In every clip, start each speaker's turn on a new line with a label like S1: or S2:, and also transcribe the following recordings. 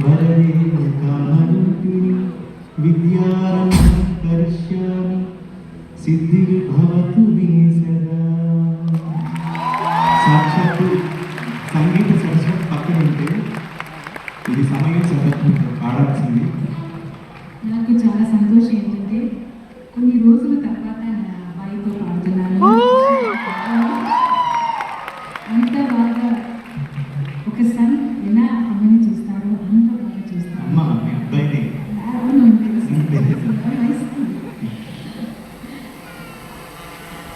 S1: వరదేవకామరూపిణి విద్యారంభం కరిష్యామి సిద్ధిర్భవతు మే సదా. సాక్షాత్తు సంగీత సరస్వతి పక్కన ఉంటే ఇది సమయం సరస్వతి పాడాల్సింది.
S2: నాకు చాలా సంతోషం ఏంటంటే కొన్ని రోజుల తర్వాత నా అబ్బాయితో పాడుతున్నాను. అంత బాగా ఒక సన్ ఎలా అమ్మని చూస్తాడో అంత బాగా చూస్తాడు.
S1: అమ్మ మీ అబ్బాయిని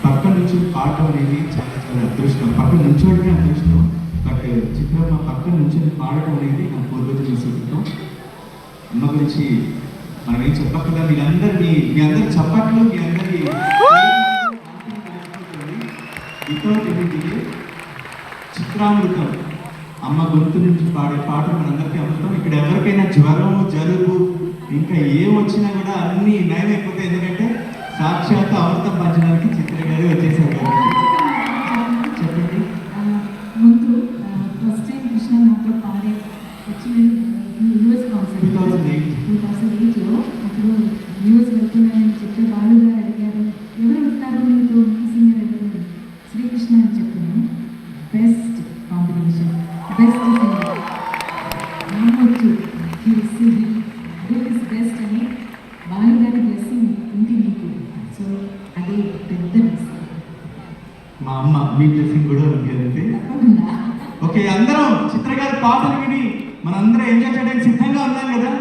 S1: పక్కన నుంచి పాడటం అనేది చాలా చాలా అదృష్టం. పక్కన నుంచోడమే అదృష్టం. బట్ చిత్రమ్మ పక్కన నుంచి పాడటం అనేది నా పూర్వజుల సూత్రం. అమ్మ గురించి మనం ఏం చెప్పకుండా మీ అందరు చప్పట్లు మీ అందరి చిత్రామృతం అమ్మ గొంతు నుంచి పాడే పాట మనందరికీ అమృతం. ఇక్కడ ఎవరికైనా జ్వరం జలుబు ఇంకా ఏం వచ్చినా కూడా అన్ని నయమైపోతాయి. ఎందుకంటే సాక్షాత్ అమృతం పంచడానికి చిత్ర గారు వచ్చేసారు కాబట్టి. చెప్పండి.
S2: ముందు ఫస్ట్ టైం కృష్ణ నాతో పాడే వచ్చిన యూఎస్ కాన్సర్ట్ 2008లో అప్పుడు యూఎస్ వెళ్తున్నాయని చెప్పి వాళ్ళు గారు అడిగారు, ఎవరు వస్తారు మీతో సింగర్ ఎవరు? శ్రీకృష్ణ అని చెప్పాను. బెస్ట్ కాంబినేషన్, బెస్ట్ సింగర్ రామొచ్చు బెస్ట్ అని బాలు గారి బ్లెస్సింగ్ ఉంది మీకు. సో అది పెద్ద బ్లెస్సింగ్.
S1: మా అమ్మ మీ బ్లెస్సింగ్ కూడా ఉంది అంతే.
S2: తప్పకుండా.
S1: ఓకే, అందరం చిత్ర గారి పాటలు విని మనందరం ఎంజాయ్ చేయడానికి సిద్ధంగా ఉన్నాం కదా.